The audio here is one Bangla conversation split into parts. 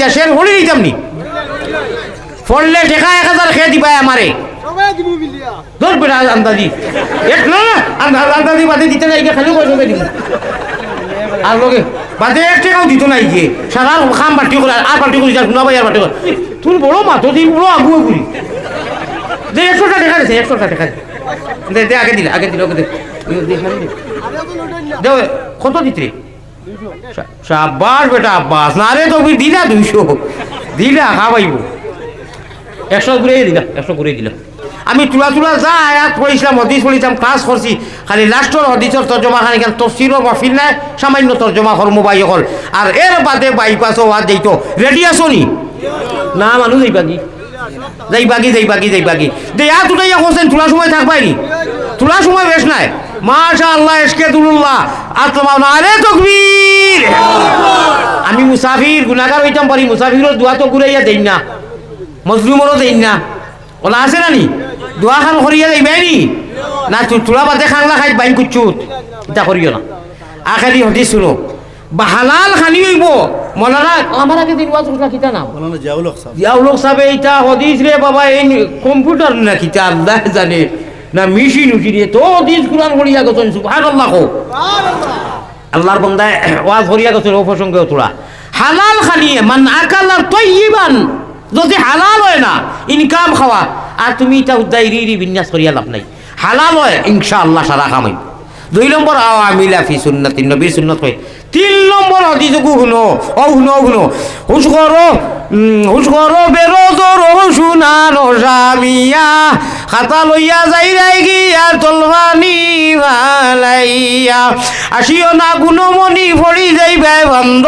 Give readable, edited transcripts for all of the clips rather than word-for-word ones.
কিতা শের হলি নিতাম নি ফললে ঠেকা 1000 খেয়ে দিবাই আমারে ধর বেটা আন্দাজি এক না আন্দাজি বাদে দিতে নাই খালি কইছো দিব আর লগে বাদে 1 টাকাও দিত নাই গিয়ে সারা খাম বাটি করে আর বাটি করে যা শুনা ভাই আর বাটি করে তুই বড় মাতো দিন বড় আগুয়ে গুলি দে 100 টাকা দেখা দে 100 টাকা দে দে আগে দিলা ওকে দে দে কত দিতে শাবাশ বেটা আব্বাস না রে তো দিলা 200 দিলা খাওয়াইবো 100 ঘুরে দিলা 100 ঘুরে দিলা আমি তুলা যা আয়াত পড়িছিলাম হদিস পড়িছিলাম ক্লাস করছি খালি লাস্টর হদিসর তর্জমা খানি কেন তফসিরও মাহফিল নাই সামান্য তর্জমা কর মোবাইল হল আর এর বাদে বাইপাস ওয়াজ যাইতো রেডি আছো নি না মানুষ যাইবাগি দে আর তুটাইয়া করছেন তোলা সময় থাকবাই নি তোলা সময় বেশ নাই মাশাআল্লাহ এসকে দুল্লাহ আত্মা না রে তাকবীর আমি মুসাফির গুনাহগার হইতাম পারি মুসাফিরের দোয়া তো ঘুরাইয়া দেই না মজলুমরও দেই না ওলা আছে না নি দোয়া খান করিয়া যাইবাই নি না তোলা বাদে খাংলা খাই বাইন কুচুত এটা করিও না আখালি হদিস শুনো বা হালাল খানি হইব মনে রাখ আমার আগে দিন ওয়াজ করলা কিতা নাম জিয়াউল সাহেব এইটা হদিস রে বাবা এই কম্পিউটার না কিতা আল্লাহ জানে না মেশিন উঠিয়ে তো হদিস কুরআন করিয়া গেছেন সুবহানাল্লাহ আল্লাহর বান্দা ওয়াজ করিয়া গেছেন ও প্রসঙ্গে তোরা হালাল খানিয়ে মান আকালা তাইয়িবান যদি হালাল হয় না ইনকাম খাওয়া আর তুমি এটা উদ্দাইরি বিন্যাস করিয়া লাভ নাই হালাল হয় ইনশাআল্লাহ সারা কামাই 2 নম্বর আওয়ামিলা ফি সুন্নাতি নবীর সুন্নাত হয় 3 নম্বর হাদিস শুনো হুশ করো বেরোজর শুনানো জামিয়া খাতা লইয়া যাই গিয়া তলবানি মালাইয়া আসিও না গুণমণি ভরি যাইবাই বন্ধ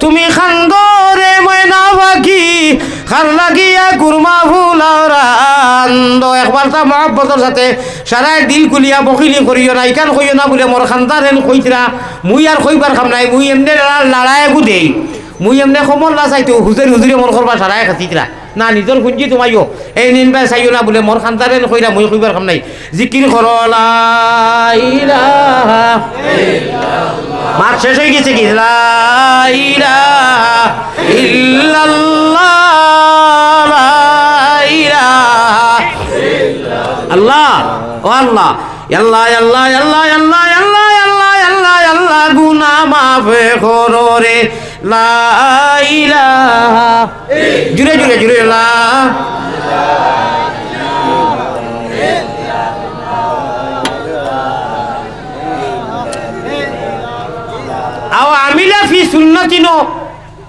তুমি খান্দ রে ময়না পাখি খান লাগিয়া কুরমা ফুলারান্দ একবার তা মহব্বতের সাথে সারাই দিল কুলিয়া বকিলি করিও না ইকান কইও না বলে মোর খান্দার হেন কইতরা মুই আর কইবার খাম নাই মুই এমনি লড়াই গুদেই মুই এমনি সমর না চাইতো হুজুরে মন করবা সারাই খাতিতরা না নিজের গুঞ্জি তোমাইও এই নিনবাই চাইও না বলে মোর খান্দার হেন কইরা মুই কইবার খাম নাই জিকির করো লা ইলাহা ইল্লাল্লাহ মার শেষ হয়ে গেছে কি লা ইলাহা ইল্লাল্লাহ আল্লাহ ও আল্লাহ আল্লাহ আল্লাহ আল্লাহ আল্লাহ আল্লাহ আল্লাহ আল্লাহ আল্লাহ গুনাহ মাফ করো রে লা ইলাহা জুরে লা আও আমিলা ফি সুন্নতিনো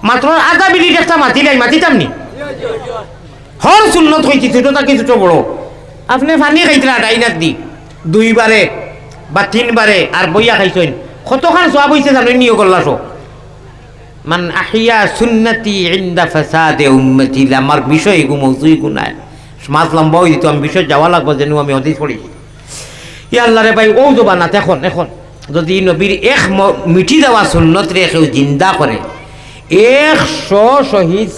মাত্র আধা মিনিট একটা মাতিতাম নি হর সুন্নত হইছি ছোটটা কি ছোট বড় আপনি পানি খাইছিলা ডাইনাক দি 2 বারে বা 3 বারে আর বইয়া খাইছেন কতখান সওয়াব হইছে জানেন নিও করলাছো মান আহিয়া সুন্নতি ইনদা ফাসাদে উম্মতি আমার বিষয় গো মৌজুই গুনাহ সমাজ লম্বা হই তো আমি বিষয় যাওয়া লাগবে যেন আমি হদিস পড়ি ইয়া আল্লাহ রে ভাই ও জবানা এখন যদি নবীর এক মিটি দেওয়া সুন্নত রে কেউ জিন্দা করে 100 শহীদ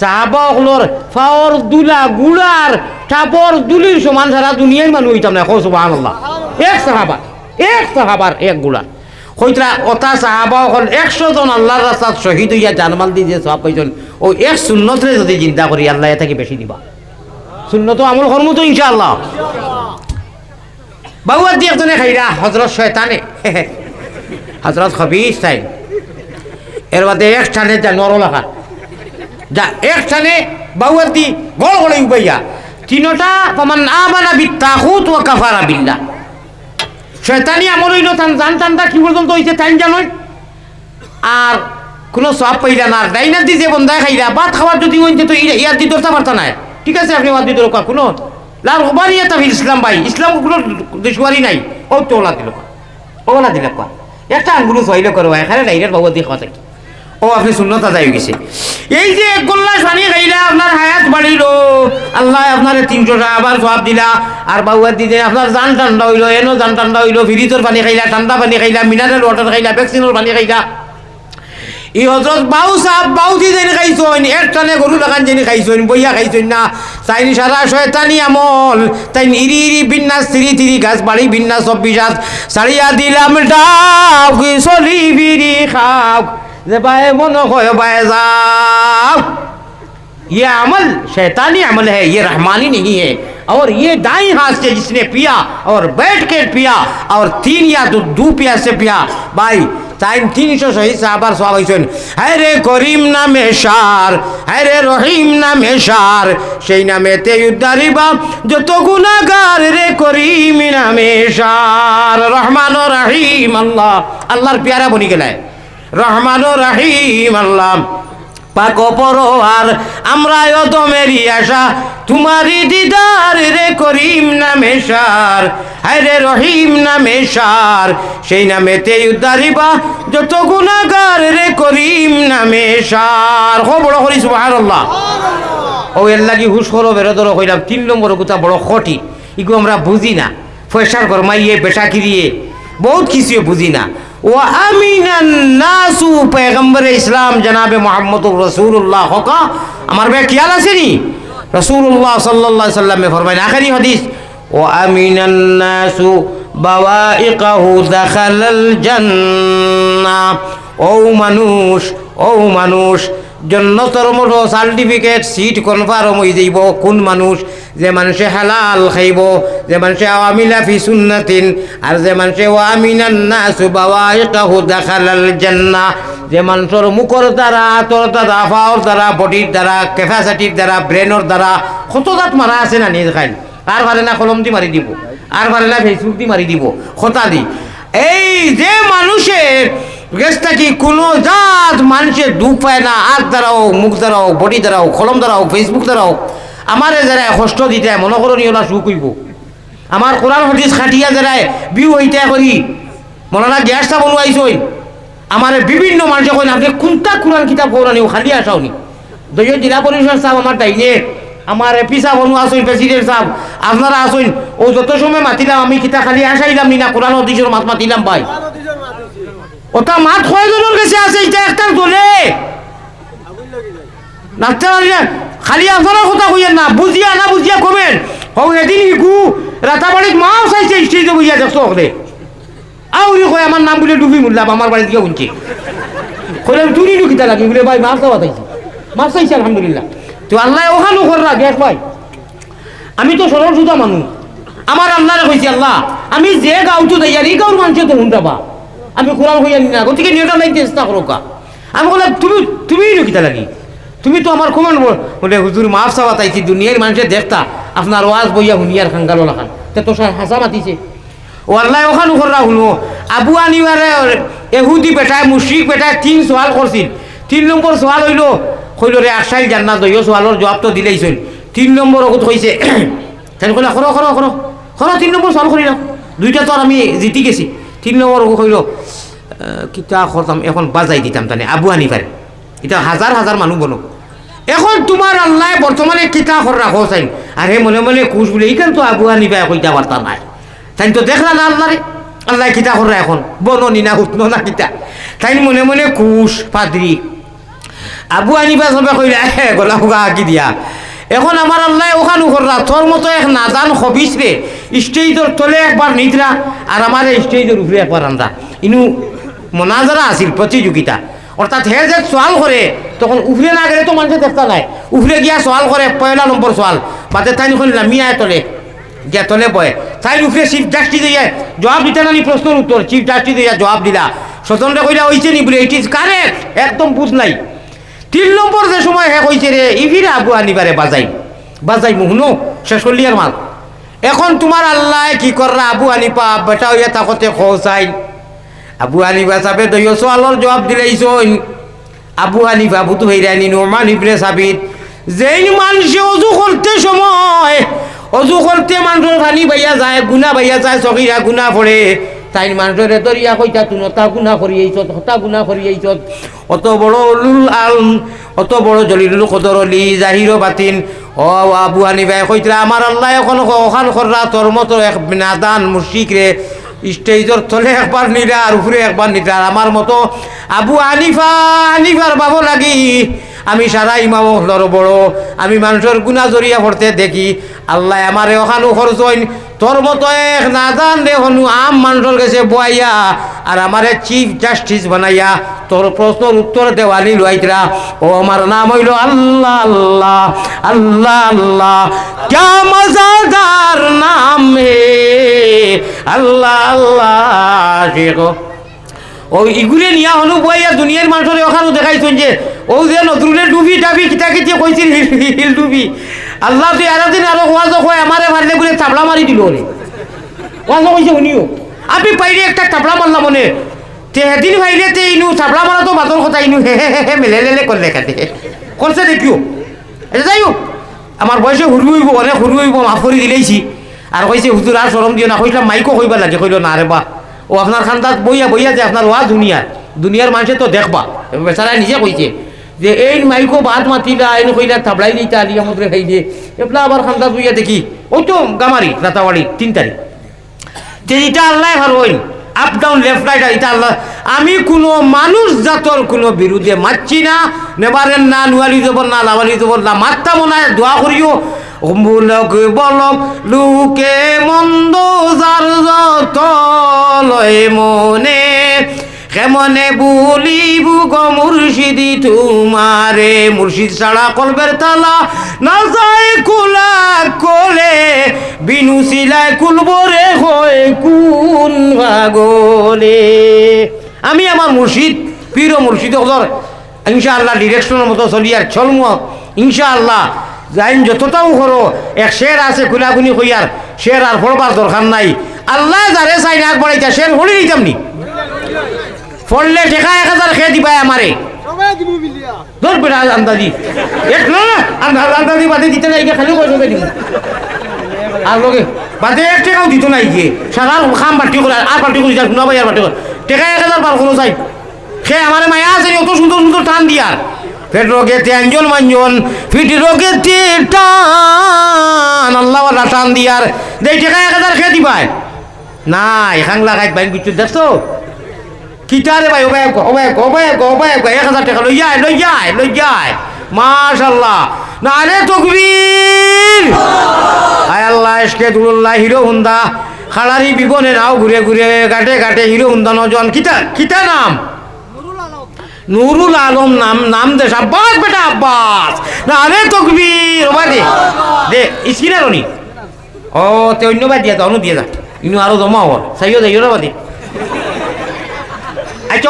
সাহাবা হলর ফাওর দুলা গুড়ার টাপর দুলির সমান সারা দুনিয়ার মানুষ হইতাম না সুবহানাল্লাহ এক সাহাবার এক গুড়া হইতরা ওটা সাহাবা হল 100 জন আল্লাহর রাস্তায় শহীদ হইয়া জানমাল দিয়ে সওয়াব পাইছেন ও এক সুন্নত রে যদি জিন্দা করি আল্লাহ এটাকে বেশি দিবা সুন্নত আমল করমু তো ইনশাআল্লাহ বাউয়ার দিয়ে একজনে খাইরা হযরত শয়তানে হযরত খবিস তাই এর বাদে এক স্থানে যা নরলাখা যা এক স্থানে বাউয়ার দি গল গলে উবাইয়া তিনটা ফামান আমানা বিত্তাগুত ওয়া কাফারা বিল্লাহ শয়তানি আমল হইল জানতানটা কি পর্যন্ত হইছে তাই জানোই আর কোনো সওয়াব পাইলা না ডাইনা দি যে বন্দায় খাইরা ভাত খাওয়ার যদি হইছে তো ইয়ার দি দরতা পারতা না ঠিক আছে আপনি ওয়াদ দি দরকা কোনো লা রুবানিয়াত ফিল ইসলাম ভাই ইসলাম কোনো দুশওয়ারি নাই ও তোলা দিল কো একটা আঙ্গুল সইলে করো এখানে ডাইরেক্ট বাবা দি কথা ও আপনি সুন্নত আদায় হয়ে গেছে এই যে এক গোল্লা পানি খাইলা আপনার হায়াত বাড়িল আল্লাহ আপনার 300 টাকা আবার সওয়াব দিলা আর বাউয়ার দিতে আপনার জান ঠান্ডা হইলো এনো জান ঠান্ডা হইলো ফ্রিজের পানি খাইলা ঠান্ডা পানি খাইলা মিনারেল ওয়াটার খাইলা ভ্যাকসিনের পানি খাইলা এই হযরত বাউ সাহেব বাউদি দেন খাইছইন একটানে গরু লাগান জেনে খাইছইন বইয়া খাইছইন না তাই সারা শয়তানি আমল তাই ইরি বিন্যাস তিরি গাছ বাড়ি বিন্যাস 24 সাড়িয়া দিলাম ডাক চলি বিরি খাও যে বায়ে মন হয় বায়ে যাও, ये अमल शैतानी अमल है, ये रहमानी नहीं है। और ये दाई हाथ से जिसने पिया और बैठ के पिया और 3 या 2 पिया से पिया भाई टाइम 300 शहीद साहबार सवाब হইছেন। হ্যাঁ রে করিম নামে সার, হ্যাঁ রে রহিম নামে সার, সেই নামেতে উদ্ধারিবা যত গুনাহগার রে করিম নামে সার। রহমান ও রহিম আল্লাহ, আল্লাহর প্যারা বনি গেলায় রহমান ও রহিম আল্লাহ পাক পরোয়ার, আমরা অদমেরি আশা তোমারি দিদার রে করিম নামে সার, হায় রে রহিম নামে সার, সেই নামেতে উদ্ধারিবা যত গুনাহগার রে করিম নামে সার। হো বড় করি সুবহানাল্লাহ। ও এর লাগি হুশ করো বেরোদর কইলাম 3 নম্বর কথা বড় খটি, ইগো আমরা বুঝি না, ফয়সার গরমাইয়ে বেশাকিরিয়ে বহুত কিছু বুঝি না। ও আমিনান নাসু পয়গম্বর ইসলাম জনাবে মুহাম্মদুর রাসূলুল্লাহ হকা আমার ভাই খেয়াল আছে নি রাসূলুল্লাহ সাল্লাল্লাহু আলাইহি সাল্লামে ফরমায় আখেরি হাদিস, ও আমিনান নাসু বাওয়াইকাহু দাখালাল জান্নাহ। ও মানুষ জন্নতর মতো সার্টিফিকেট সিট কনফার্ম হয়ে যাইব কোন মানুষ, যে মানুষে হালাল খাইব, যে মানুষে আওয়ামিলা ফি সুন্নাতিন, আর যে মানুষে ওয়ামিনান নাসু বাওয়াইকাহু দাখালাল জান্নাহ, যে মানুষের মুখর দ্বারা, হাতর দ্বারা, পাওয়ার দ্বারা, বডির দ্বারা, ক্যাপাসিটির দ্বারা, ব্রেনের দ্বারা কত দাঁত মারা আছে না নিজ খাইল, আর পারে না কলম দি মারি দিব, আর পারে না ফেসবুক দি মারি দিব, খতা দি। এই যে মানুষের গেছটা কি কোনো জাত মানুষের দুঃখ পায় না, হাত দ্বারা হোক, মুখ দ্বারা হোক, বডি দ্বারা হোক, কলম দ্বারা হোক, ফেসবুক দ্বারা হোক, আমারে যারা কষ্ট দিতে মনে করো নি ওরা সুখ হইব। আমার কোরআন হাদিস খাটিয়া যারা বিউ হইতে করি মনে না গ্যাসটা বলুয়াইছই, আমার বিভিন্ন মানুষে কই আপনি কোনটা কোরআন কিতাব পড়ানি ও খালি আসাওনি। দলীয় জেলা পরিষদ সাহেব আমার ডাইনে, আমার এপি সাহেব অনু আসইন, প্রেসিডেন্ট সাহেব আপনারা আসইন, ও যত সময় মাতিলাম আমি কিতা খালি আসাইলাম নি না কোরআন হাদিসের মাত মাতিলাম ভাই। ওটা মাত কয়জনের কাছে আছে এটা একটা দলে নাচতে পারি না, খালি আপনারা কথা কইয়েন না, বুঝিয়া না বুঝিয়া কমেন। হও এদিন ইগু রাতাবাড়িত মাও চাইছে স্টেজে বুঝিয়া দেখছো ওখানে আউরি কয় আমার নাম বলে ডুবি মুল্লাম আমার বাড়ি থেকে উনছে কইলাম তুই নি কিতা লাগি বলে ভাই মাছ দেওয়া চাইছি, মাছ চাইছি আলহামদুলিল্লাহ। তো আল্লাহ ওখানে কররা গ্যাস ভাই, আমি তো সরল সুদা মানুষ, আমার আল্লাহরে কইছি আল্লাহ আমি যে গাঁওটো দেই আর এই গাঁওর মানুষে তো হুন্ডাবা, আমি কোরআন হইয়া নি না, গতিকে নিয়টা নাই চেষ্টা করো কা। আমি বললাম তুমি কিতা লাগি, তুমি তো আমার কমান বলে হুজুর মাফ চাওয়া তাইছি, দুনিয়ার মানুষের দেখতা আপনার ওয়াজ বইয়া শুনিয়ার খাঙ্গালো লাখান তে তো হাসা মাতিছে। ও আল্লাহ ওখানে কররা শুনো আবু আনিবারে এহুদি বেটায় মুশরিক বেটায় 3 সওয়াল করছিল। 3 নম্বর সওয়াল হইল কইল রে আশাই জান্নাত দইও, সওয়ালের জবাব তো দিলেইছেন। 3 নম্বর ওগুত কইছে তাই কইলা করো 3 নম্বর সওয়াল করি না, 2টা তো আর আমি জিতি গেছি। 3 নম্বর ওগু কইল কিতা করতাম এখন বাজাই দিতাম তানে আবু হানিফারে, এটা হাজার হাজার মানুষ বলো। এখন তোমার আল্লাহ বর্তমানে কিতা কর রাখো চাই, আর হে মনে মনে খুশ বলে এইখান তো আবু হানিফায় কইতা পারতা নাই, তাই তো দেখলা না আল্লাহরে, আল্লাহ কিতা কর এখন বননি না হুতনো না কিতা, তাই মনে মনে খুশ পাদ্রি। আবু হানিফা সবে কইলা গলা হুগা আঁকি দিয়া। এখন আমার আল্লাহ ওখানে কররা তোর মতো এক নাদান হবিস রে স্টেজের তলে একবার নিতরা আর আমার স্টেজের উপরে একবার আনরা, ইনু মনাজারা আছিল প্রতিযোগিতা, অর্থাৎ হে যে সোয়াল করে তখন উফরে না গেলে তো মানুষের দেখতা নাই, উফরে গিয়া সোয়াল করে 1 নম্বর সোয়াল বাদে তাই শুনলাম মিয়ায় তলে গিয়া তলে বয়ে, তাই উফরে চিফ জাস্টিস দিয়ে জবাব দিতে নানি প্রশ্নের উত্তর, চিফ জাস্টিস দিয়ে জবাব দিলা, স্বতন্ত্র কইলা হইছে নি বলে ইট ইজ কারেক্ট, একদম বুঝ নাই। 3 নম্বর যে সময় হে কইছে রে ইভিরে আবু হানিফারে বাজাই মুহনো শেষ করলি আর মাল। এখন তোমার আল্লাহ কি কররা আবু হানিফা বেটা হইয়া তাকতে খোঁচাই, আবু হানিফা সাহেব দইও সোয়ালর জবাব দিলেইছইন। আবু হানিফা বুতু হইরানি নোমান ইবনে সাবিত যেই মানুষে অজু করতে সময় অজু করতে মানুষের পানি বাইয়া যায়, গুণা বাইয়া যায়, সগিরা গুণা পড়ে, তাই মানুষের দরিয়া কইতা তুনতা গুণা করি আইছত, হতা গুণা করি আইছত, অত বড় উলুল আলম, অত বড় জলিলুল কদর অলি জাহির বাতিন। ও আবু হানিফা কইতরা আমার আল্লাহ এখন ওখান কররা তোর মতো এক নাদান মুশরিক রে স্টেজের তলে একবার নিরা আর উপরে একবার নিরা, আমার মতো আবু হানিফার বাবু লাগি আমি সারা ইমাম হলর বড়, আমি মানুষের গুণা জড়িয়া পড়তে দেখি, আল্লাহ আমারে ওখানো খরচ হইন তোর মতো এক নাদান রে হনু আম মানুষের কাছে বইয়া আর আমারে চিফ জাস্টিস বানাইয়া তোর প্রশ্নের উত্তর দেওয়ানি লইতরা। ও আমার নাম হইল আল্লাহ আল্লাহ আল্লাহ আল্লাহ, ক্যা মজাদার নাম হে আল্লাহ আল্লাহ। দেখো ও ইগুলে নিয়া হনু বইয়া দুনিয়ার মানুষের ওখানে দেখাইছেন যে ও যে নতুনের ডুবি টাবি কিতা কিতি কইছিল হিল ডুবি। আল্লাহ তুই আরো দিন আরো ওয়াজ কয় আমারে মারলে বলে চাবলা মারি দিল রে। ওয়াজ কইছে উনিও আপনি পাইলে একটা চাবলা মারলাম মনে তে সেদিন ভাইলে তে ইনু চাবলা মারা তো বাদর কথা ইনু হে হে হে মেলে লেলে করলে কাটে করছে দেখিও। এটা যাই হোক আমার বয়সে হুরু হইব অনেক হুরু হইব মাফ করে দিলেইছি। আর কইছে হুজুর আর শরম দিও না, কইলাম মাইকও কইবা লাগে, কইল না রে বা ও আপনার খান্দাত বইয়া বইয়া যে আপনার ওয়া দুনিয়ার মানুষে তো দেখবা। বেচারা নিজে কইছে যে এই মাইকো বাদ মাতিলা এই কইলা থাবড়াই দিতা আলিয়া মন্ত্রে খাই দিয়ে এপলা আবার খান্দাত বইয়া দেখি ওই তো গামারি রাতাবাড়ি 3 তারিখ যে এটা আল্লাহ ভালো হইন আপ ডাউন লেফট রাইট এটা আল্লাহ। আমি কোনো মানুষ জাতর কোনো বিরুদ্ধে মারছি না, নেবারেন না, নুয়ালি জবর না, লাভালি জবর না, মারতাম না, দোয়া করিও বলক বলক লুকে মন্দ যার যত লয় মনে কেমনে বলিব গো মুর্শিদি তোমারে। মুর্শিদ ছাড়া কলবের তালা না যায় কুলা কোলে, বিনু সিলায় কুলবরে হয় কোন ভাগলে। আমি আমার মুর্শিদ পীর মুর্শিদ হজর ইনশাআল্লাহ ডিরেকশনের মতো চলি আর চলম ইনশাআল্লাহ। যাইন যতটাও করো এক শের আছে খুলাগুনি কইয়ার শের আর পড়বার দরকার নাই। আল্লাহ যারে চাই না বাড়াইতা শের হলি দিতাম নি পড়লে টেকা 1000 খেয়ে দিবাই আমারে ধর বেটা আন্দাজি এক না আন্দাজি বাদে দিতে নাই খালি পয়সা দিব আর লগে বাদে 1 টাকাও দিত নাই গিয়ে সারা খাম বাটি করে আর বাটি করে যা শুনা ভাই আর বাটি করে টেকা 1000 বার কোনো চাই সে আমারে মায়া আছে অত সুন্দর সুন্দর টান দিয়ার ফের রোগে তেঞ্জন মাঞ্জন ফিট রোগে টান আল্লাহ ওয়ালা টান দিয়ার দেই টেকা 1000 খেয়ে দিবাই না এখান লাগাই বাইন কিছু দেখছো কিতারে ভাই ওবাই 1000 টাকা লই যায় মাশাআল্লাহ নারে তাকবীর। আয় আল্লাহ ইশকে দুল্লাহ হিরো হুন্ডা খালারি বিবনে নাও ঘুরে ঘুরে গাটে গাটে হিরো হুন্ডা নজন কিতা নাম নুরুল আলম নাম দে আব্বাস বেটা আব্বাস নারে তাকবীর। ওবাই দে স্ক্রিনে রনি ও তে অন্যবাদ দিয়া দাও দিয়ে যা ইনু আরো জমা হল সাইও যাইও না বাদে। আচ্ছা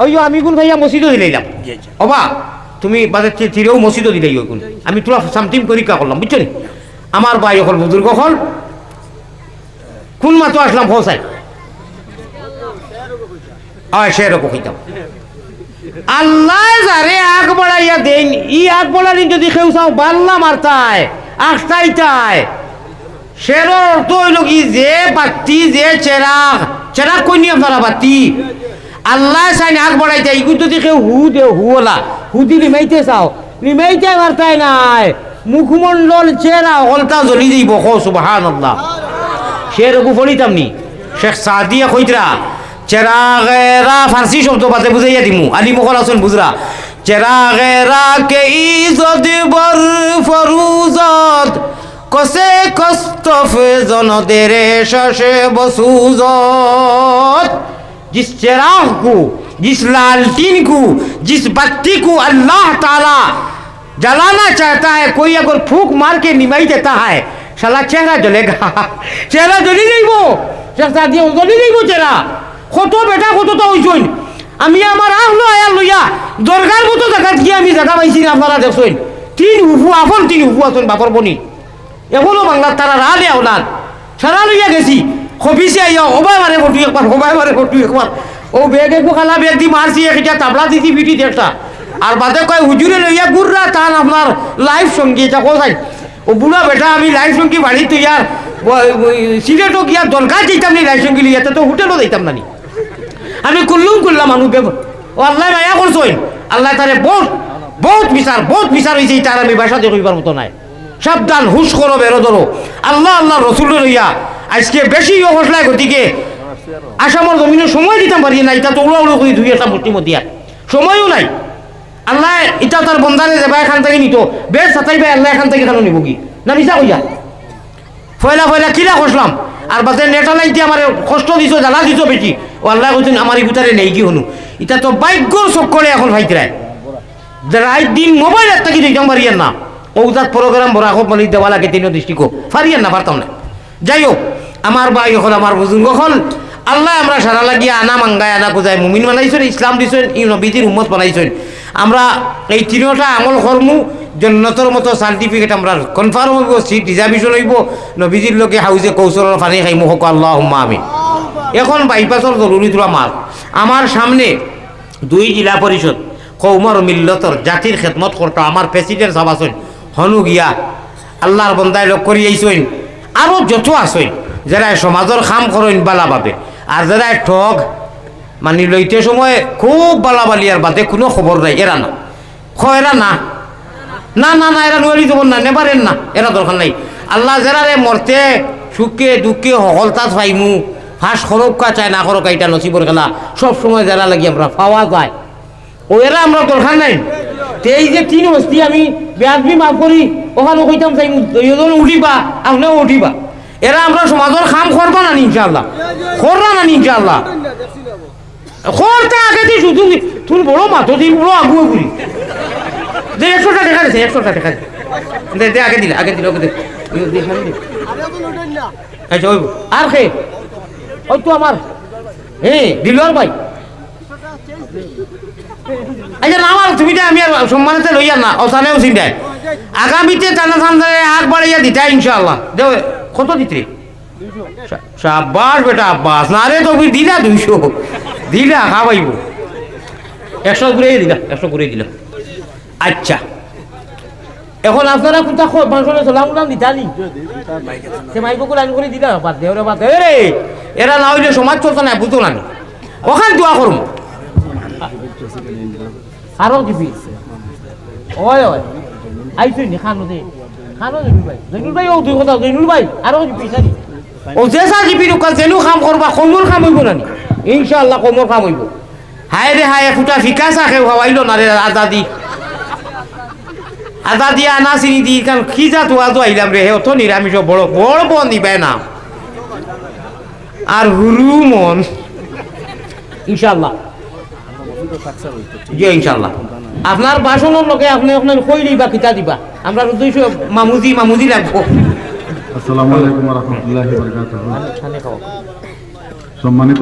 ওই আমি কোন ভাইয়া মসজিদও দিলাম অবা তুমি বাজার চিরেও মসজিদও দিলাই ওই কোন আমি তোরা সামটিম পরীক্ষা করলাম বুঝছো নি। আমার ভাই হল বুজুর্গ হল কোন মাত্র আসলাম ফসাই সেরকম হইতাম আল্লাহ যারে আগ বাড়াইয়া দেন ই আগ বাড়ালি যদি কেউ চাও বাল্লা মারতায় আখতাইতায় সের অর্থ হইল কি যে বাতি যে চেরাগ কইনি আপনারা বাতি আল্লাহ চাইনি আগ বাড়াইতে ইগুলো যদি কেউ হু দে হুলা হুদি নিমাইতে চাও নিমাইতে পারতাই নাই মুখমণ্ডল চেরা হলতা জ্বলি যাইব কো সুবহানাল্লাহ। সেরকম পড়িতাম নি শেখ সাদিয়া কইতরা চেরাগেরা ফার্সি শব্দ বাদে বুঝাইয়া দিমু আলী মুখল আসুন বুঝরা চেরাগেরা কে ইজত বর ফরুজত কসে কস্তফে জনদেরে শশে বসুজত। जिस चिराग को जिस लालटीन को जिस बत्ती को अल्लाह ताला जलाना चाहता है कोई अगर फूंक मार के निभाई देता है साला चेहरा जलेगा चेहरा जली नहीं वो जली नहीं वो चेहरा কত বেটা কত হইছইন আমি আমার আহলো আয়া লইয়া দরগার মতো জায়গাত গিয়ে আমি জায়গা পাইছি না আপনারা দেখছইন 3 উফু আপন 3 উফু আছেন বাপর বনি এখনো বাংলার তারা রালে আওলাদ সারা লইয়া গেছি খবিসে আইয়া ওবাই মারে ফটু একবার ও বেগ একটু খালা বেগ দি মারছি একটা তাবলা দিছি বিটি একটা আর বাদে কয় হুজুরে লইয়া গুররা তান আপনার লাইভ সঙ্গী এটা কোথায় ও বুড়া বেটা আমি লাইভ সঙ্গী বাড়ি তুই আর সিলেটও গিয়া দরকার যেতাম নি লাইভ সঙ্গী লিয়াতে তো হোটেলও যাইতাম না আমি করলাম মানুষ ও আল্লাহ মায়া করছই আল্লাহ তারে বহুত বিচার হয়েছে তার আমি বাসাতে কইবার মতো নাই। সাবধান হুশ করো বেরো ধরো আল্লাহ রসুল লইয়া আজকে বেশি হসলায় গতিকে আসামর জমিনে সময় দিতাম পারি না এটা তো উড়া করে ধুই একটা মূর্তি মতিয়া সময়ও নাই। আল্লাহ এটা তার বন্ধারে যাবা এখান থেকে নিত বেশ সাতাই ভাই আল্লাহ এখান থেকে কেন নিব কি না মিশা কইয়া ফয়লা কিরা খসলাম আর বাসে নেটা লাইতে আমার কষ্ট দিছ জ্বালা দিছ বেশি আল্লাহ কইছেন আমার ইগুতারে নেই কি হনু এটা তো ভাগ্যর চক্করে এখন ভাইতরায় রাত দিন মোবাইল একটা কি দিতাম পারিয়ান না ওটার প্রোগ্রাম ভরা হোক বলি দেওয়া লাগে তিনও দৃষ্টিকো পারিয়ান না পারতাম না যাই হোক আমার ভাই হল আমার বুজুর্গ হল আল্লাহ আমরা সারা লাগিয়ে আনা মাঙ্গায় আনা কোথায় মুমিন বানাইছেন ইসলাম দিছেন ই নবীজির উম্মত বানাইছেন আমরা এই তিনটা আমল কর্মু জন্নতর মতো সার্টিফিকেট আমরা কনফার্ম হইব সিট রিজার্ভেশন হইব নবীজির লোকে হাউজে কৌশলের পানি খাইমু হোক আল্লাহুম্মা আমিন এখন বাইপাসর জরুরি তোলা মাল আমার সামনে 2 জেলা পরিষদ কৌমর মিল্লতর জাতির খেদমত করতো আমার প্রেসিডেন্ট সাহেব আছেন হনু গিয়া আল্লাহর বন্দায় লোক করি আইসইন আরও যত আসইন যারা সমাজের কাম করেন বালাভাবে আর যারা ঠগ মানে লইতে সময় খুব বালাবালিয়ার বাদে কোনো খবর নাই এরা না এরা না না না না এরা নুয়ারি দেবন না নেবারেন না এরা দরকার নাই আল্লাহ যারা মরতে সুখে দুঃখে হলতাস পাইমু ফাঁস খরকা চায় না খরকা এটা নসিবর খেলা সব সময় যারা লাগি আমরা পাওয়া যায় ও এরা আমরা দরকার নাই এই যে 3 হস্তি আমি বেআদবি মাফ করি ওখানে কইতাম চাই উঠিবা আপনিও উঠিবা এরা আমরা সমাজের কাম করবো না ইনশাআল্লাহ করবা না ইনশাআল্লাহ করতে আগে দিই শুধু তুমি বড় মাথো দিন বড় আগুয়ে ঘুরি যে 100টা টাকা দিছে 100টা টাকা দে আগে দিলে ওকে দে আচ্ছা ওই আর খে ওই তো আমার দিলওয়ার ভাই আচ্ছা না আমার তুমি আমি আর সম্মানিত লইয়া না ওখানেও চিন্তায় আগামীতে টানা ঠান্ডায় আগ বাড়াইয়া দিতা ইনশাআল্লাহ দেও কত দিতে 200 শাবাশ বেটা আব্বাস না রে তো দিলা 200 দিলা খাওয়াইব 100 ঘুরে দিলা আচ্ছা এখন আপনারা কোথা মানুষের সালাম নাম দিতানি সে মাইকো লাইন করে দিলা বাদ দে ওরে বাদ দে রে এরা না হইলে সমাজ চলতো না বুঝতো না ওখান দোয়া করুন আরো দিবি ওই আইসুই নি খানো জৈনুল ভাই ও দুই কথা জৈনুল ভাই আরো দিবি সারি ও জেসা দিবি রুকা জেনু কাম করবা কোমর কাম হইব না ইনশাআল্লাহ কোমর কাম হইব হায় রে হায় ফুটা ফিকাসা খেও খাওয়াইলো না রে আদাদি আনা চিনি দি কারণ খিজা তোয়া তো আইলাম রে হে তো নিরামিষ বড় বড় বন দিবে না আর হুরু মন ইনশাআল্লাহ জি ইনশাআল্লাহ আপনার বাসনের লোকে আপনি আপনার কই দিবা কিতা দিবা আমরা 200 মামুজি লাগবো আসসালামু আলাইকুম ওয়া রাহমাতুল্লাহি ওয়া বারাকাতুহু সম্মানিত